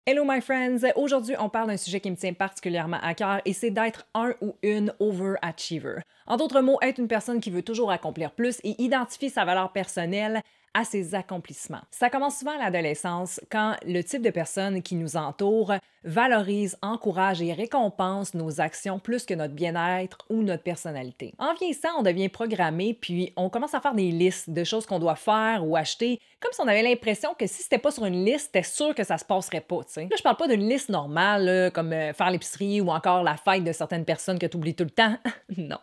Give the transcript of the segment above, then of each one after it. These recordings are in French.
Hello my friends! Aujourd'hui, on parle d'un sujet qui me tient particulièrement à cœur et c'est d'être un ou une overachiever. En d'autres mots, être une personne qui veut toujours accomplir plus et identifier sa valeur personnelle à ses accomplissements. Ça commence souvent à l'adolescence quand le type de personne qui nous entoure valorise, encourage et récompense nos actions plus que notre bien-être ou notre personnalité. En vieillissant, on devient programmé puis on commence à faire des listes de choses qu'on doit faire ou acheter comme si on avait l'impression que si c'était pas sur une liste, c'était sûr que ça se passerait pas, tu sais. Là, je parle pas d'une liste normale, là, comme faire l'épicerie ou encore la fête de certaines personnes que tu oublies tout le temps. Non.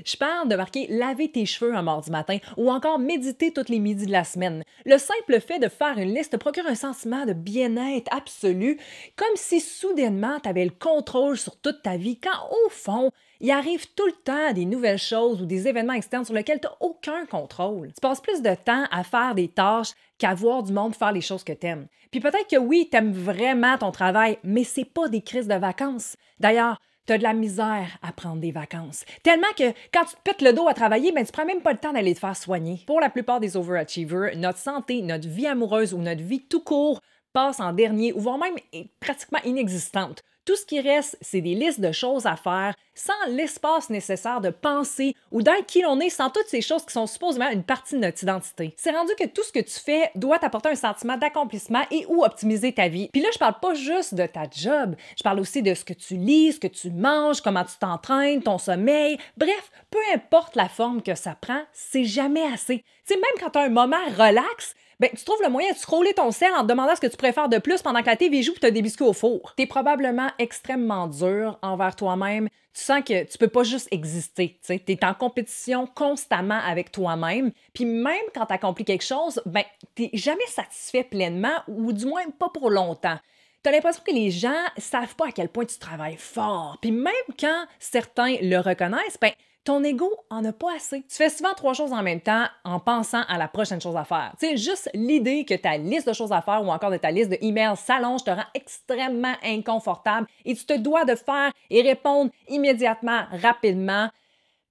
Je parle de marquer laver tes cheveux un mardi matin ou encore méditer tous les midis de la semaine. Le simple fait de faire une liste te procure un sentiment de bien-être absolu, comme si soudainement tu avais le contrôle sur toute ta vie, quand au fond, il arrive tout le temps des nouvelles choses ou des événements externes sur lesquels tu n'as aucun contrôle. Tu passes plus de temps à faire des tâches qu'à voir du monde faire les choses que tu aimes. Puis peut-être que oui, tu aimes vraiment ton travail, mais c'est pas des crises de vacances. D'ailleurs, tu as de la misère à prendre des vacances. Tellement que quand tu te pètes le dos à travailler, ben, tu prends même pas le temps d'aller te faire soigner. Pour la plupart des overachievers, notre santé, notre vie amoureuse ou notre vie tout court passe en dernier ou voire même est pratiquement inexistante. Tout ce qui reste, c'est des listes de choses à faire sans l'espace nécessaire de penser ou d'être qui l'on est sans toutes ces choses qui sont supposément une partie de notre identité. C'est rendu que tout ce que tu fais doit t'apporter un sentiment d'accomplissement et ou optimiser ta vie. Puis là, je parle pas juste de ta job, je parle aussi de ce que tu lis, ce que tu manges, comment tu t'entraînes, ton sommeil. Bref, peu importe la forme que ça prend, c'est jamais assez. Tu sais, même quand tu as un moment relax, ben, tu trouves le moyen de scroller ton sel en te demandant ce que tu préfères de plus pendant que la TV joue et tu as des biscuits au four. Tu es probablement extrêmement dur envers toi-même. Tu sens que tu peux pas juste exister. Tu es en compétition constamment avec toi-même. Puis même quand tu accomplis quelque chose, ben, tu n'es jamais satisfait pleinement ou du moins pas pour longtemps. Tu as l'impression que les gens savent pas à quel point tu travailles fort. Puis même quand certains le reconnaissent, ben, ton ego en a pas assez. Tu fais souvent 3 choses en même temps en pensant à la prochaine chose à faire. Tu sais, juste l'idée que ta liste de choses à faire ou encore de ta liste de emails s'allonge te rend extrêmement inconfortable et tu te dois de faire et répondre immédiatement, rapidement,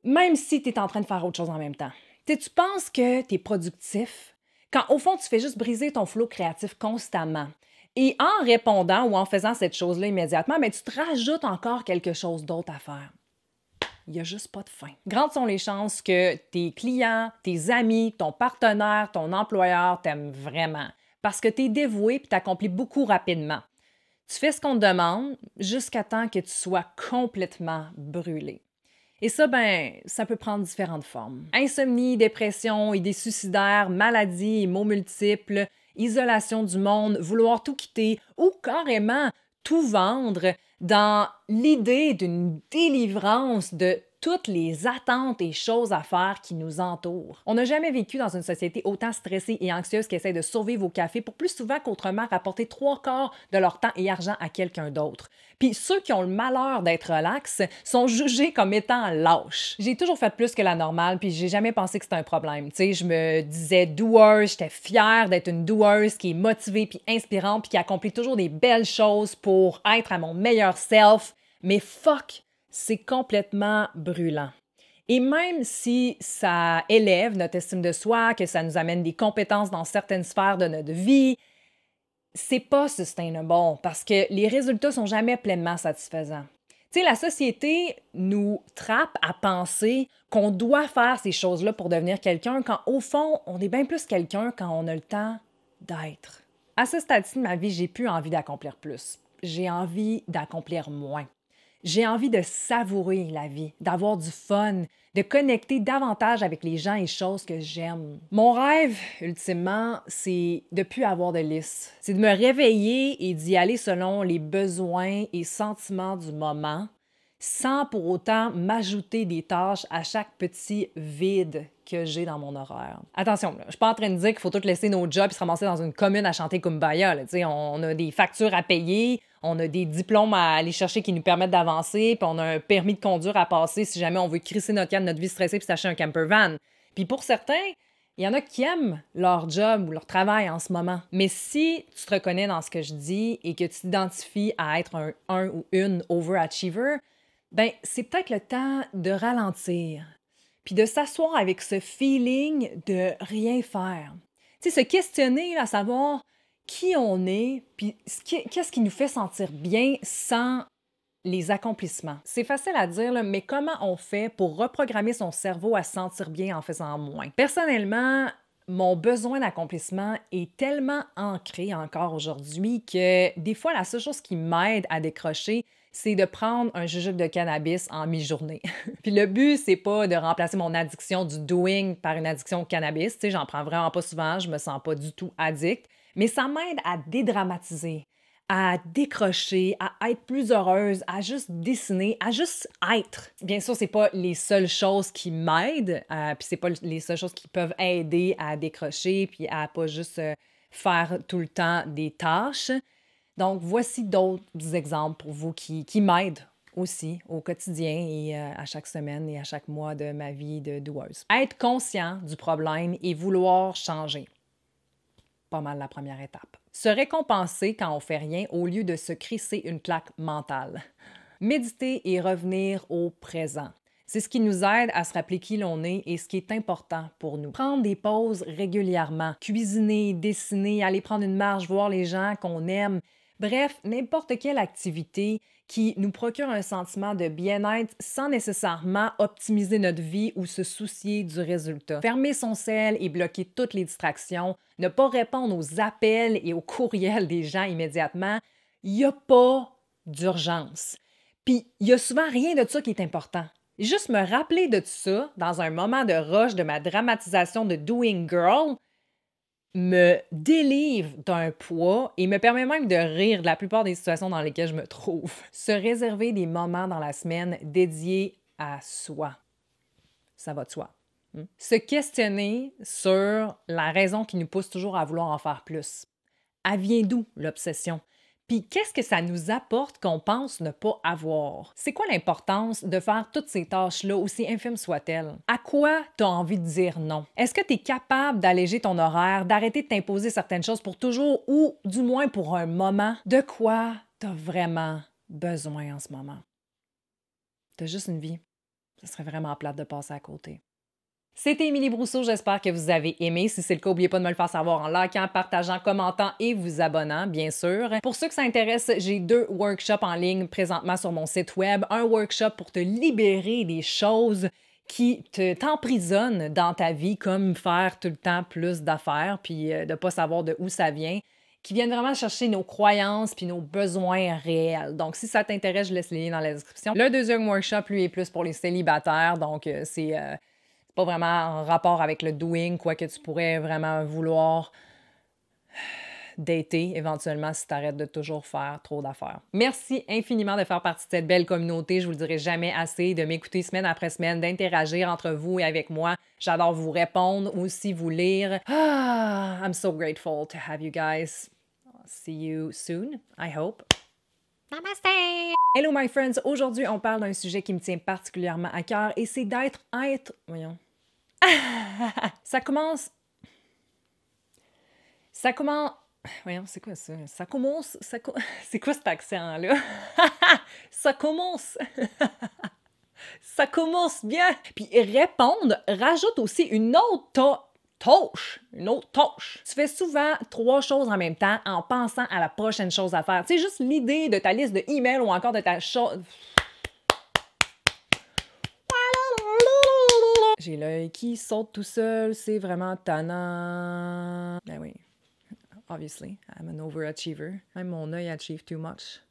même si tu es en train de faire autre chose en même temps. Tu sais, tu penses que tu es productif quand au fond tu fais juste briser ton flot créatif constamment. Et en répondant ou en faisant cette chose-là immédiatement, ben, tu te rajoutes encore quelque chose d'autre à faire. Il n'y a juste pas de fin. Grandes sont les chances que tes clients, tes amis, ton partenaire, ton employeur t'aiment vraiment parce que tu es dévoué et tu accomplis beaucoup rapidement. Tu fais ce qu'on te demande jusqu'à temps que tu sois complètement brûlé. Et ça, ben, ça peut prendre différentes formes. Insomnie, dépression, idées suicidaires, maladies et maux multiples, isolation du monde, vouloir tout quitter ou carrément tout vendre dans l'idée d'une délivrance de toutes les attentes et choses à faire qui nous entourent. On n'a jamais vécu dans une société autant stressée et anxieuse qui essaie de survivre au café pour plus souvent qu'autrement rapporter 3/4 de leur temps et argent à quelqu'un d'autre. Puis ceux qui ont le malheur d'être relax sont jugés comme étant lâches. J'ai toujours fait plus que la normale, puis j'ai jamais pensé que c'était un problème. Tu sais, je me disais doueuse, j'étais fière d'être une doueuse qui est motivée puis inspirante puis qui accomplit toujours des belles choses pour être à mon meilleur self. Mais fuck, c'est complètement brûlant. Et même si ça élève notre estime de soi, que ça nous amène des compétences dans certaines sphères de notre vie, c'est pas sustainable parce que les résultats sont jamais pleinement satisfaisants. Tu sais, la société nous trappe à penser qu'on doit faire ces choses-là pour devenir quelqu'un quand, au fond, on est bien plus quelqu'un quand on a le temps d'être. À ce stade-ci de ma vie, j'ai plus envie d'accomplir plus. J'ai envie d'accomplir moins. J'ai envie de savourer la vie, d'avoir du fun, de connecter davantage avec les gens et choses que j'aime. Mon rêve, ultimement, c'est de ne plus avoir de liste. C'est de me réveiller et d'y aller selon les besoins et sentiments du moment, sans pour autant m'ajouter des tâches à chaque petit vide que j'ai dans mon horaire. Attention, là, je suis pas en train de dire qu'il faut tout laisser nos jobs et se ramasser dans une commune à chanter Kumbaya. Là, on a des factures à payer, on a des diplômes à aller chercher qui nous permettent d'avancer, puis on a un permis de conduire à passer si jamais on veut crisser notre camp de notre vie stressée puis s'acheter un camper van. Puis pour certains, il y en a qui aiment leur job ou leur travail en ce moment. Mais si tu te reconnais dans ce que je dis et que tu t'identifies à être un ou une overachiever, ben c'est peut-être le temps de ralentir puis de s'asseoir avec ce feeling de rien faire. Tu sais, se questionner, à savoir qui on est, puis qu'est-ce qui nous fait sentir bien sans les accomplissements. C'est facile à dire, là, mais comment on fait pour reprogrammer son cerveau à se sentir bien en faisant moins? Personnellement, mon besoin d'accomplissement est tellement ancré encore aujourd'hui que des fois, la seule chose qui m'aide à décrocher, c'est de prendre un jujube de cannabis en mi-journée. Puis le but, c'est pas de remplacer mon addiction du doing par une addiction au cannabis. Tu sais, j'en prends vraiment pas souvent, je me sens pas du tout addict, mais ça m'aide à dédramatiser, à décrocher, à être plus heureuse, à juste dessiner, à juste être. Bien sûr, c'est pas les seules choses qui m'aident, puis c'est pas les seules choses qui peuvent aider à décrocher, puis à pas juste faire tout le temps des tâches. Donc, voici d'autres exemples pour vous qui m'aident aussi au quotidien et à chaque semaine et à chaque mois de ma vie de doueuse. Être conscient du problème et vouloir changer. Pas mal la première étape. Se récompenser quand on fait rien au lieu de se crisser une claque mentale. Méditer et revenir au présent. C'est ce qui nous aide à se rappeler qui l'on est et ce qui est important pour nous. Prendre des pauses régulièrement. Cuisiner, dessiner, aller prendre une marche, voir les gens qu'on aime. Bref, n'importe quelle activité qui nous procure un sentiment de bien-être sans nécessairement optimiser notre vie ou se soucier du résultat. Fermer son cell et bloquer toutes les distractions, ne pas répondre aux appels et aux courriels des gens immédiatement, il n'y a pas d'urgence. Puis, il n'y a souvent rien de ça qui est important. Juste me rappeler de ça dans un moment de rush de ma dramatisation de Doing Girl me délivre d'un poids et me permet même de rire de la plupart des situations dans lesquelles je me trouve. Se réserver des moments dans la semaine dédiés à soi. Ça va de soi. Se questionner sur la raison qui nous pousse toujours à vouloir en faire plus. Elle vient d'où l'obsession? Puis qu'est-ce que ça nous apporte qu'on pense ne pas avoir? C'est quoi l'importance de faire toutes ces tâches-là, aussi infimes soient-elles? À quoi tu as envie de dire non? Est-ce que tu es capable d'alléger ton horaire, d'arrêter de t'imposer certaines choses pour toujours ou du moins pour un moment? De quoi tu as vraiment besoin en ce moment? Tu as juste une vie. Ce serait vraiment plate de passer à côté. C'était Émilie Brousseau, j'espère que vous avez aimé. Si c'est le cas, n'oubliez pas de me le faire savoir en likant, partageant, commentant et vous abonnant, bien sûr. Pour ceux que ça intéresse, j'ai 2 workshops en ligne présentement sur mon site web. Un workshop pour te libérer des choses qui t'emprisonnent dans ta vie, comme faire tout le temps plus d'affaires, puis de ne pas savoir de où ça vient, qui viennent vraiment chercher nos croyances puis nos besoins réels. Donc, si ça t'intéresse, je laisse les liens dans la description. Le deuxième workshop, lui, est plus pour les célibataires, donc c'est pas vraiment en rapport avec le doing, quoique tu pourrais vraiment vouloir dater éventuellement si tu arrêtes de toujours faire trop d'affaires. Merci infiniment de faire partie de cette belle communauté. Je vous le dirai jamais assez, de m'écouter semaine après semaine, d'interagir entre vous et avec moi. J'adore vous répondre, aussi vous lire. I'm so grateful to have you guys. I'll see you soon, I hope. Namaste! Hello my friends! Aujourd'hui, on parle d'un sujet qui me tient particulièrement à cœur et c'est Voyons. Ça commence... Voyons, c'est quoi ça? C'est quoi cet accent-là? Ça commence... Ça commence bien! Puis répondre rajoute aussi une autre tâche. Tu fais souvent 3 choses en même temps en pensant à la prochaine chose à faire. Tu sais, juste l'idée de ta liste de emails ou encore de ta chose... J'ai l'œil qui saute tout seul, c'est vraiment tannant. Ben oui, obviously, I'm an overachiever. Même mon œil achieve too much.